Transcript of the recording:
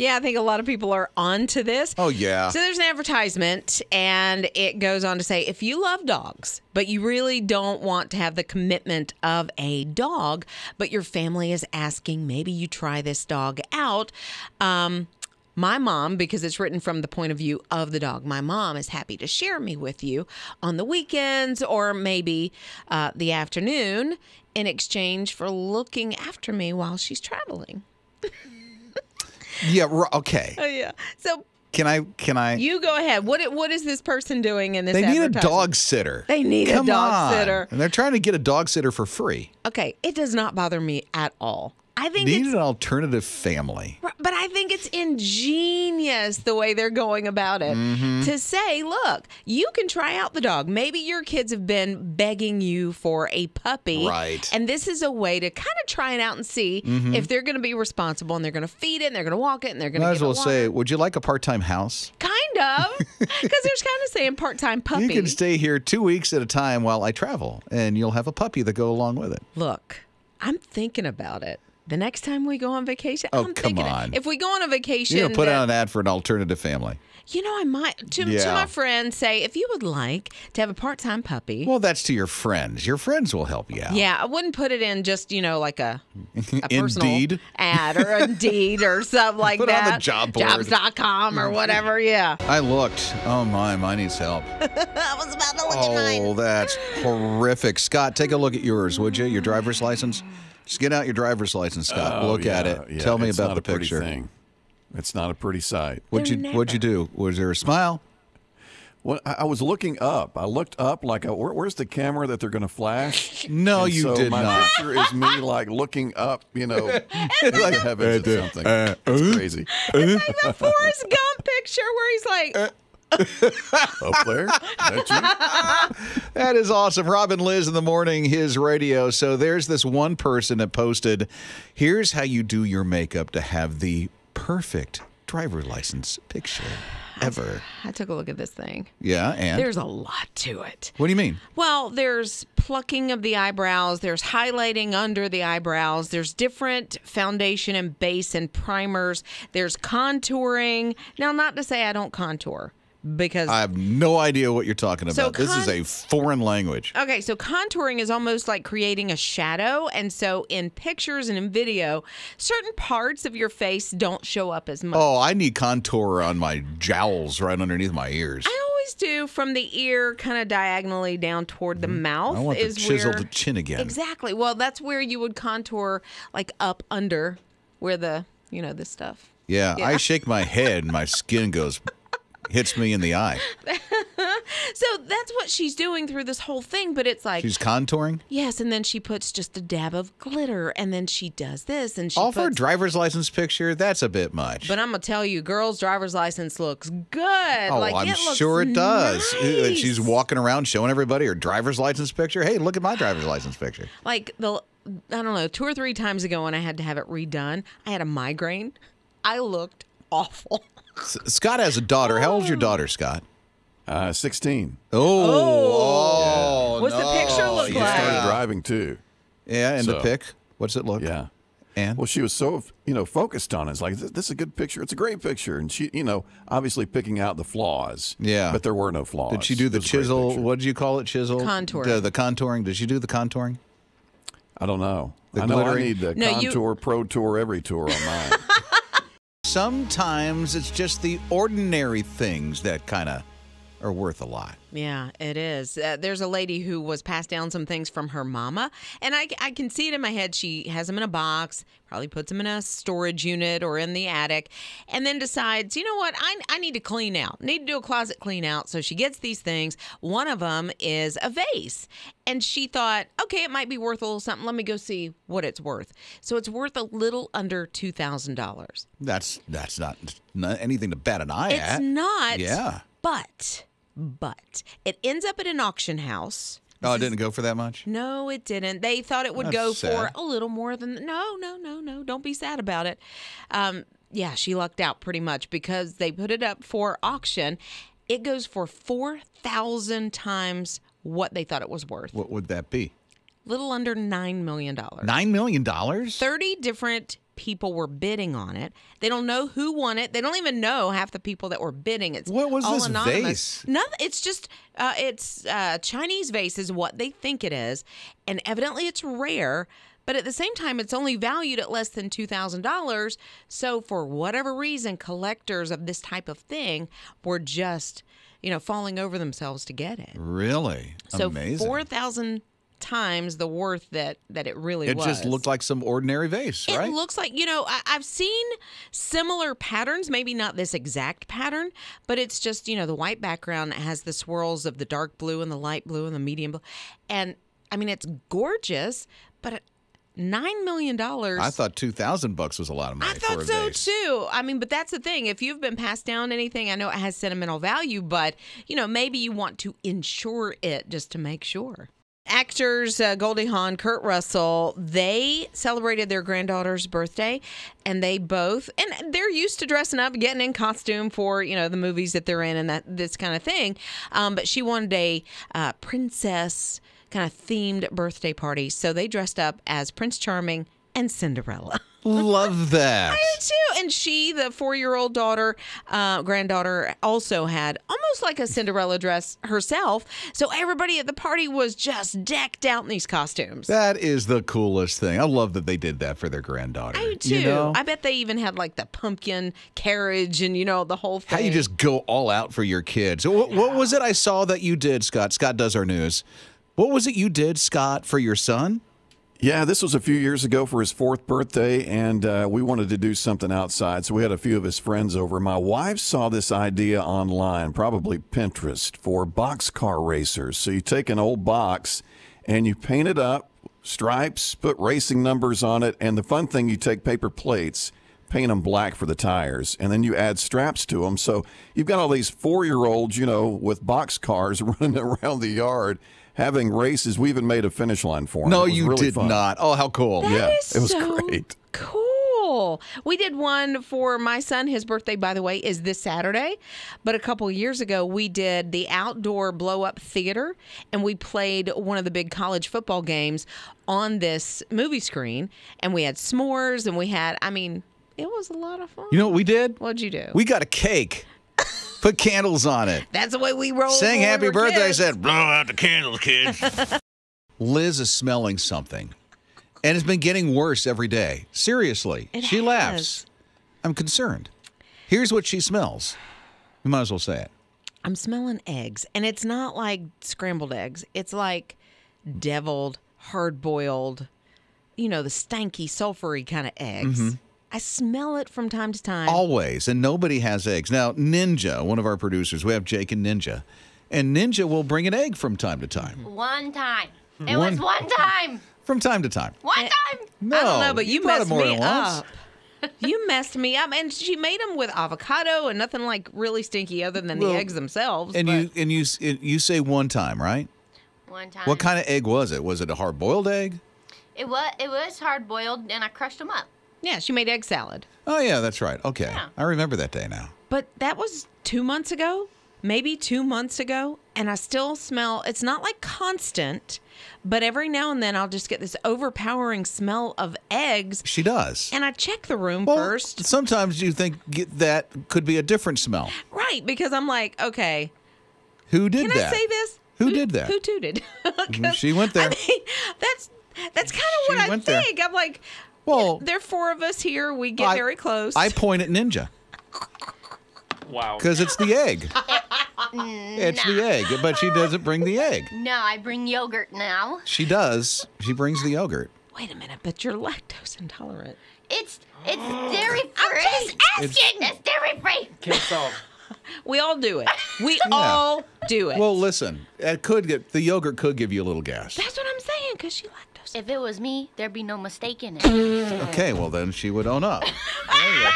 Yeah, I think a lot of people are onto this. Oh, yeah. So there's an advertisement, and it goes on to say, if you love dogs, but you really don't want to have the commitment of a dog, but your family is asking, maybe you try this dog out. My mom, because it's written from the point of view of the dog, my mom is happy to share me with you on the weekends or maybe the afternoon in exchange for looking after me while she's traveling. Yeah, okay. Oh, yeah. So Can I? you go ahead. What is this person doing in this They need a advertisement? dog sitter. They need Come a dog on. sitter. And they're trying to get a dog sitter for free. Okay, it does not bother me at all. I think Need it's an alternative family. But I think it's ingenious the way they're going about it to say, look, you can try out the dog. Maybe your kids have been begging you for a puppy. Right. And this is a way to kind of try it out and see if they're going to be responsible and they're going to feed it and they're going to walk it and they're going to Might as well say, would you like a part-time house? Kind of. Because there's kind of saying part-time puppy. You can stay here 2 weeks at a time while I travel, and you'll have a puppy that go along with it. Look, I'm thinking about it. The next time we go on vacation, Oh, I'm come thinking on. if we go on a vacation, You're going to put out an ad for an alternative family. You know, I might to my friends say, if you would like to have a part-time puppy. Well, that's to your friends. Your friends will help you out. Yeah, I wouldn't put it in just, like a personal Indeed. ad or Indeed or something like Put it that. on the job board. Jobs.com or whatever, yeah. I looked. Oh, mine needs help. I was about to look at mine. Oh, that's horrific. Scott, take a look at yours, would you? Your driver's license? Just get out your driver's license, Scott. Look at it. Yeah. Tell me It's about not the a pretty picture. thing. It's not a pretty sight. What'd you do? Was there a smile? Well, I was looking up. I looked up like, where's the camera that they're going to flash? No, And you so did my not. picture is me like looking up, like heavens at something. It's crazy. It's like the Forrest Gump picture where he's like, Up there? That you? That is awesome. Rob and Liz in the morning, his radio. So there's this one person that posted, here's how you do your makeup to have the perfect driver's license picture ever. I took a look at this thing. Yeah, and? There's a lot to it. What do you mean? Well, there's plucking of the eyebrows. There's highlighting under the eyebrows. There's different foundation and base and primers. There's contouring. Now, not to say I don't contour. Because I have no idea what you're talking about. So This is a foreign language. Okay, so contouring is almost like creating a shadow. And so in pictures and in video, certain parts of your face don't show up as much. Oh, I need contour on my jowls right underneath my ears. I always do from the ear kind of diagonally down toward the mouth. I want the is chiseled where, chin again. Exactly. Well, that's where you would contour like up under where the, this stuff. Yeah, I shake my head and my skin hits me in the eye. So that's what she's doing through this whole thing, but it's like... She's contouring? Yes, and then she puts just a dab of glitter, and then she does this, and she All for a driver's license picture? That's a bit much. But I'm going to tell you, girl's driver's license looks good. Oh, like, I'm it looks sure it does. nice. She's walking around showing everybody her driver's license picture. Hey, look at my driver's license picture. Like, I don't know, 2 or 3 times ago when I had to have it redone, I had a migraine. I looked awful. Scott has a daughter. How old's your daughter, Scott? 16. Oh, What's the picture look She like? started driving too. Yeah, and the So- pic? What's it look? Yeah. And? Well, she was so, focused on it. It's like, this is a good picture. It's a great picture. And she, obviously picking out the flaws. Yeah. But there were no flaws. Did she do the It was a great chisel? picture. What did you call it? Chisel? Contouring. The contouring. Did she do the contouring? I don't know. The I know I glittering? need the Contour, Pro Tour, every tour on mine. Sometimes it's just the ordinary things that kind of are worth a lot. Yeah, it is. There's a lady who was passed down some things from her mama, and I can see it in my head. She has them in a box, probably puts them in a storage unit or in the attic, and then decides, you know what, I need to clean out. Need to do a closet clean out. So she gets these things. One of them is a vase, and she thought, okay, it might be worth a little something. Let me go see what it's worth. So it's worth a little under $2,000. That's not anything to bat an eye at. It's not. Yeah. But it ends up at an auction house. Oh, it didn't go for that much? No, it didn't. They thought it would That's go sad. for a little more than... No. Don't be sad about it. Yeah, she lucked out pretty much because they put it up for auction. It goes for 4,000 times what they thought it was worth. What would that be? Little under $9 million. $9 million? 30 different people were bidding on it. They don't know who won it. They don't even know half the people that were bidding. It's What was all this anonymous. vase? Nothing. It's just it's Chinese vase is what they think it is, and evidently it's rare. But at the same time, it's only valued at less than $2,000. So for whatever reason, collectors of this type of thing were just, falling over themselves to get it. Really? So Amazing. 4,000 times the worth that it really was. It just looked like some ordinary vase, right? It looks like, I've seen similar patterns, maybe not this exact pattern, but it's just, the white background has the swirls of the dark blue and the light blue and the medium blue. And, I mean, it's gorgeous, but $9 million. I thought $2,000 was a lot of money for a vase. I thought so too. I mean, but that's the thing. If you've been passed down anything, I know it has sentimental value, but maybe you want to insure it just to make sure. Actors Goldie Hawn, Kurt Russell, they celebrated their granddaughter's birthday, and they're used to dressing up, getting in costume for the movies that they're in and this kind of thing. But she wanted a princess kind of themed birthday party, so they dressed up as Prince Charming and Cinderella. Love that. I do too. And she, the 4-year-old granddaughter, also had almost like a Cinderella dress herself. So everybody at the party was just decked out in these costumes. That is the coolest thing. I love that they did that for their granddaughter. I do too. I bet they even had like the pumpkin carriage and the whole thing. How you just go all out for your kids. What was it I saw that you did, Scott? Scott does our news. What was it you did, Scott, for your son? Yeah, this was a few years ago for his 4th birthday, and we wanted to do something outside, so we had a few of his friends over. My wife saw this idea online, probably Pinterest, for boxcar racers. So you take an old box and you paint it up, stripes, put racing numbers on it, and the fun thing, you take paper plates, paint them black for the tires, and then you add straps to them. So you've got all these 4-year-olds, with box cars running around the yard, having races. We even made a finish line for them. No, It was you really did fun. not. Oh, how cool. That is it was so great. Cool. We did one for my son. His birthday, by the way, is this Saturday. But a couple years ago, we did the outdoor blow-up theater, and we played one of the big college football games on this movie screen. And we had s'mores, and it was a lot of fun. You know what we did? What'd you do? We got a cake. Put candles on it. That's the way we roll. Sang when we happy were birthday. kids. Said, blow out the candles, kids. Liz is smelling something. And it's been getting worse every day. Seriously. She laughs. I'm concerned. Here's what she smells. You might as well say it. I'm smelling eggs. And it's not like scrambled eggs. It's like deviled, hard-boiled, the stanky, sulfury kind of eggs. Mm-hmm. I smell it from time to time. Always. And nobody has eggs. Now, Ninja, one of our producers, we have Jake and Ninja. And Ninja will bring an egg from time to time. One time. It was one time. From time to time. One time. No, I don't know, but you brought it messed more me than once. up. You messed me up. And she made them with avocado and nothing like really stinky other than the eggs themselves. And but you say one time, right? One time. What kind of egg was it? Was it a hard-boiled egg? It was hard boiled, and I crushed them up. yeah, she made egg salad. Oh, yeah, that's right. Okay. Yeah. I remember that day now. But that was 2 months ago, maybe 2 months ago, and I still smell, it's not like constant, but every now and then I'll just get this overpowering smell of eggs. She does. And I check the room Well, first. sometimes you think that could be a different smell. Right, because I'm like, okay, Who did can that? I say this? Who did that? Who tooted? 'Cause, She went there. I mean, that's kind of what I went there. think. I'm like, Well, there are 4 of us here. We get very close. I point at Ninja. Wow. Because it's the egg. It's the egg, but she doesn't bring the egg. No, I bring yogurt now. She does. She brings the yogurt. Wait a minute, but you're lactose intolerant. It's dairy free. I'm just asking. It's dairy free. Can't solve. We all do it. We all do it. Well, listen, the yogurt could give you a little gas. That's what I'm saying, because she lactose. If it was me, there'd be no mistake in it. Okay, well then she would own up. There you go.